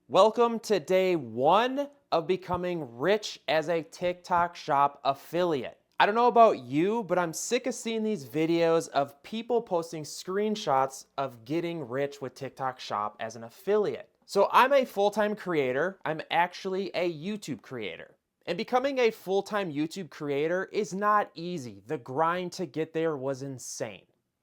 Welcome to day one of becoming rich as a TikTok Shop affiliate. I don't know about you, but I'm sick of seeing these videos of people posting screenshots of getting rich with TikTok Shop as an affiliate. So I'm a full-time creator. I'm actually a YouTube creator. And becoming a full-time YouTube creator is not easy. The grind to get there was insane.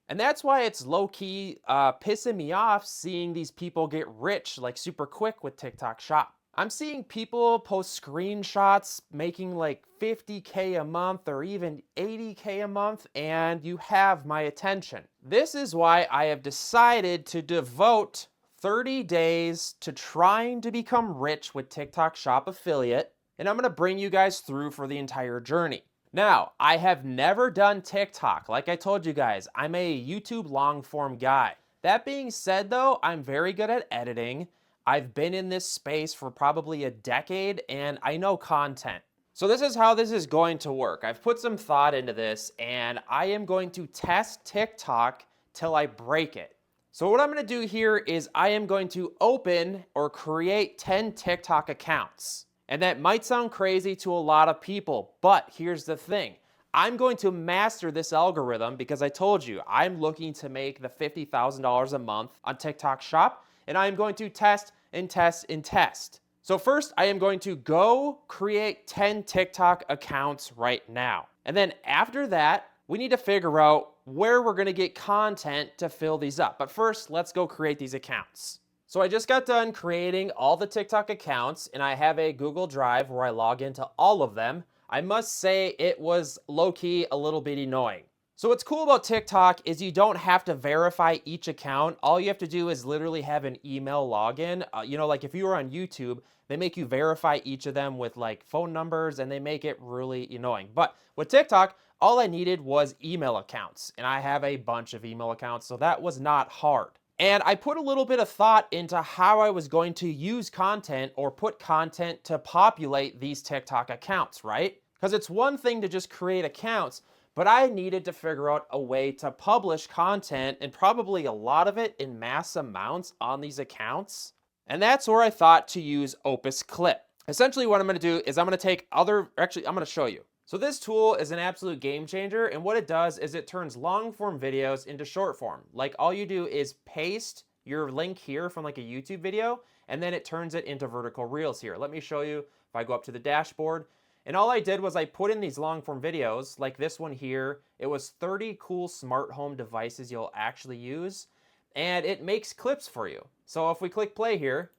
And that's why it's low key pissing me off seeing these people get rich like super quick with TikTok Shop. I'm seeing people post screenshots making like 50K a month or even 80K a month, and you have my attention. This is why I have decided to devote 30 days to trying to become rich with TikTok Shop affiliate, and I'm gonna bring you guys through for the entire journey. Now, I have never done TikTok. Like I told you guys, I'm a YouTube long form guy. That being said though, I'm very good at editing. I've been in this space for probably a decade and I know content. So this is how this is going to work. I've put some thought into this and I am going to test TikTok till I break it. So what I'm going to do here is I am going to open or create 10 TikTok accounts. And that might sound crazy to a lot of people, but here's the thing. I'm going to master this algorithm because I told you I'm looking to make the $50,000 a month on TikTok Shop, and I'm going to test and test and test. So first, I am going to go create 10 TikTok accounts right now. And then after that, we need to figure out where we're going to get content to fill these up. But first, let's go create these accounts. So I just got done creating all the TikTok accounts and I have a Google Drive where I log into all of them. I must say it was low-key a little bit annoying. So what's cool about TikTok is you don't have to verify each account. All you have to do is literally have an email login. Like if you were on YouTube, they make you verify each of them with like phone numbers and they make it really annoying. But with TikTok, all I needed was email accounts and I have a bunch of email accounts, so that was not hard. And I put a little bit of thought into how I was going to use content or put content to populate these TikTok accounts, right? Because it's one thing to just create accounts, but I needed to figure out a way to publish content and probably a lot of it in mass amounts on these accounts. And that's where I thought to use Opus Clip. Essentially what I'm going to do is I'm going to take I'm going to show you. So this tool is an absolute game changer, and what it does is it turns long form videos into short form. Like all you do is paste your link here from like a YouTube video, and then it turns it into vertical reels here. Let me show you if I go up to the dashboard. And all I did was I put in these long form videos, like this one here. It was 30 cool smart home devices you'll actually use, and it makes clips for you. So if we click play here,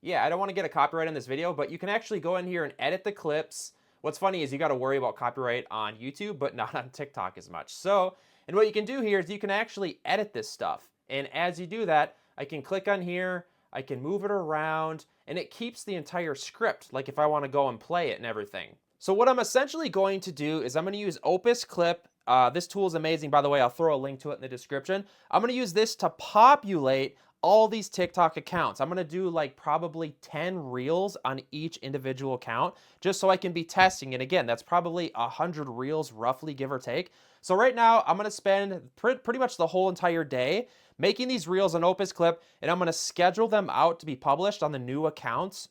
yeah, I don't want to get a copyright on this video, but you can actually go in here and edit the clips. What's funny is you got to worry about copyright on YouTube, but not on TikTok as much. So, and what you can do here is you can actually edit this stuff. And as you do that, I can click on here, I can move it around, and it keeps the entire script, like if I want to go and play it and everything. So what I'm essentially going to do is I'm going to use Opus Clip. This tool is amazing, by the way. I'll throw a link to it in the description. I'm going to use this to populate all these TikTok accounts. I'm gonna do like probably 10 reels on each individual account just so I can be testing. And again, that's probably 100 reels roughly, give or take. So right now I'm gonna spend pretty much the whole entire day making these reels on Opus Clip, and I'm gonna schedule them out to be published on the new accounts.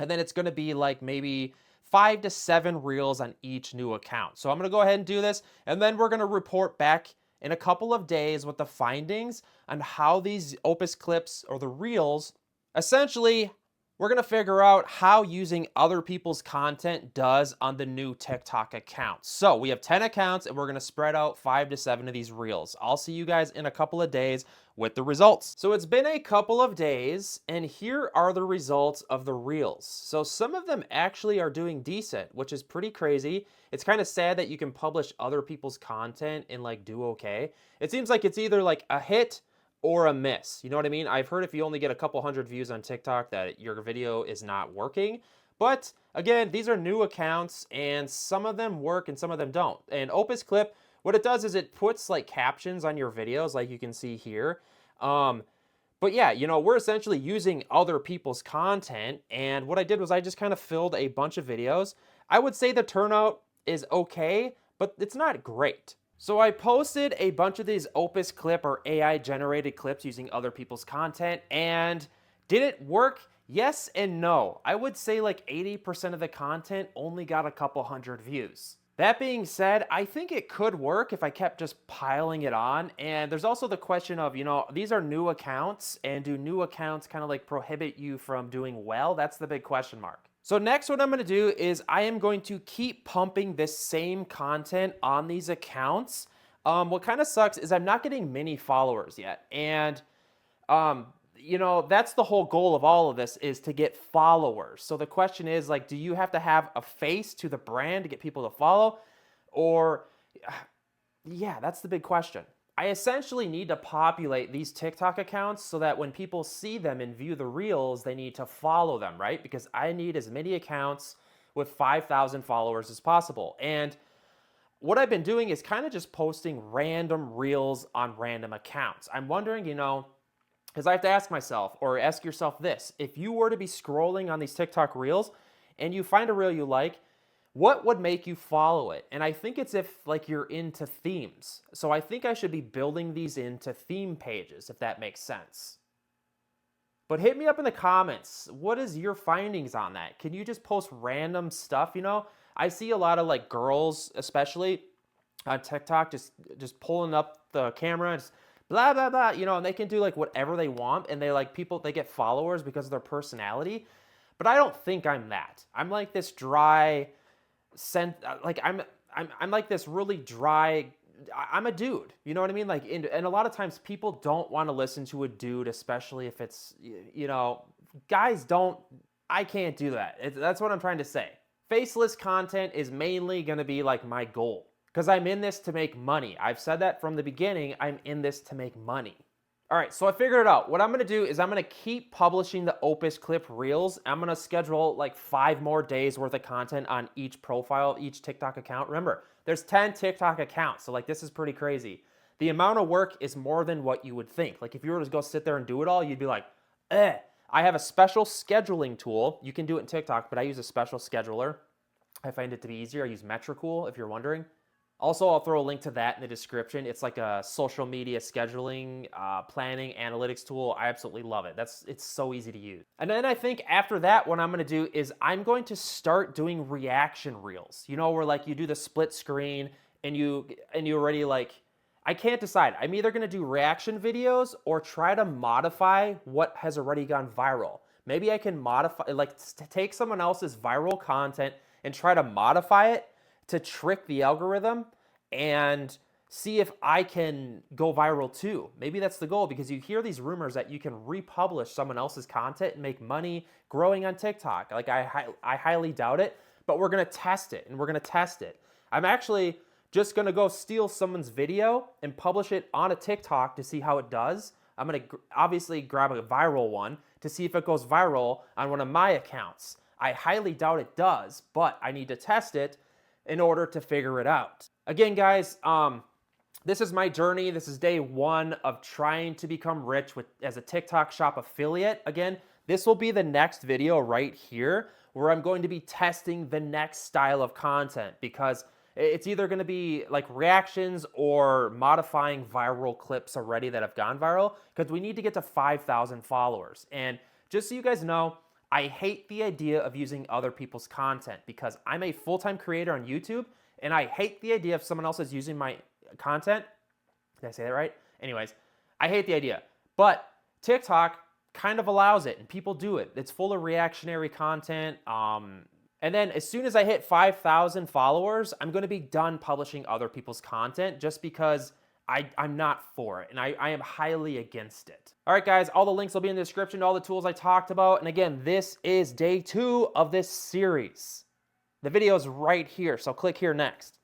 And then it's gonna be like maybe 5 to 7 reels on each new account. So I'm gonna go ahead and do this, and then we're gonna report back in a couple of days with the findings on how these Opus Clips or the reels, essentially, we're going to figure out how using other people's content does on the new TikTok accounts. So we have 10 accounts and we're going to spread out 5 to 7 of these reels. I'll see you guys in a couple of days with the results. So it's been a couple of days and here are the results of the reels. So some of them actually are doing decent, which is pretty crazy. It's kind of sad that you can publish other people's content and like do okay. It seems like it's either like a hit or a miss. You know what I mean? I've heard if you only get a couple hundred views on TikTok that your video is not working. But again, these are new accounts and some of them work and some of them don't. And Opus Clip, what it does is it puts like captions on your videos like you can see here. But yeah, we're essentially using other people's content. And what I did was I just kind of filled a bunch of videos. I would say the turnout is okay, but it's not great. So I posted a bunch of these Opus Clip or AI generated clips using other people's content, and Did it work? Yes and no. I would say like 80% of the content only got a couple hundred views. That being said, I think it could work if I kept just piling it on. And there's also the question of, these are new accounts, and do new accounts kind of like prohibit you from doing well? That's the big question mark. So next, what I'm going to do is I am going to keep pumping this same content on these accounts. What kind of sucks is I'm not getting many followers yet. And that's the whole goal of all of this, is to get followers. So the question is, like, do you have to have a face to the brand to get people to follow? Or, yeah, that's the big question. I essentially need to populate these TikTok accounts so that when people see them and view the reels, they need to follow them, right? Because I need as many accounts with 5,000 followers as possible. And what I've been doing is kind of just posting random reels on random accounts. I'm wondering, because I have to ask myself, or ask yourself this: if you were to be scrolling on these TikTok reels and you find a reel you like, what would make you follow it? And I think it's if like you're into themes. So I think I should be building these into theme pages, if that makes sense. But hit me up in the comments. What is your findings on that? Can you just post random stuff? I see a lot of like girls, especially on TikTok, just pulling up the camera and just blah, blah, blah, and they can do like whatever they want, and they get followers because of their personality. But I don't think I'm that. I'm like this dry I'm like this really dry, I'm a dude, you know what I mean? Like, and a lot of times people don't want to listen to a dude, especially if it's, guys don't, I can't do that. That's what I'm trying to say. Faceless content is mainly going to be like my goal, because I'm in this to make money. I've said that from the beginning. I'm in this to make money. All right, so I figured it out. What I'm going to do is I'm going to keep publishing the Opus Clip Reels. I'm going to schedule like 5 more days worth of content on each profile, each TikTok account. Remember, there's 10 TikTok accounts, so like this is pretty crazy. The amount of work is more than what you would think. Like if you were to go sit there and do it all, you'd be like, I have a special scheduling tool. You can do it in TikTok, but I use a special scheduler. I find it to be easier. I use Metricool, if you're wondering. Also, I'll throw a link to that in the description. It's like a social media scheduling, planning, analytics tool. I absolutely love it. It's so easy to use. And then I think after that, what I'm going to do is I'm going to start doing reaction reels. Where like you do the split screen and you already like, I can't decide. I'm either going to do reaction videos or try to modify what has already gone viral. Maybe I can modify, like take someone else's viral content and try to modify it to trick the algorithm and see if I can go viral too. Maybe that's the goal, because you hear these rumors that you can republish someone else's content and make money growing on TikTok. Like I highly doubt it, but we're gonna test it, and we're gonna test it. I'm actually just gonna go steal someone's video and publish it on a TikTok to see how it does. I'm gonna obviously grab a viral one to see if it goes viral on one of my accounts. I highly doubt it does, but I need to test it in order to figure it out. Again, guys, this is my journey. This is day 1 of trying to become rich as a TikTok Shop affiliate. Again, this will be the next video right here, where I'm going to be testing the next style of content, because it's either going to be like reactions or modifying viral clips already that have gone viral, because we need to get to 5,000 followers. And just so you guys know, I hate the idea of using other people's content, because I'm a full-time creator on YouTube, and I hate the idea of someone else is using my content. Did I say that right? Anyways, I hate the idea. But TikTok kind of allows it, and people do it. It's full of reactionary content. And then as soon as I hit 5,000 followers, I'm going to be done publishing other people's content, just because I'm not for it, and I am highly against it. All right, guys, all the links will be in the description to all the tools I talked about. And again, this is day 2 of this series. The video is right here, so click here next.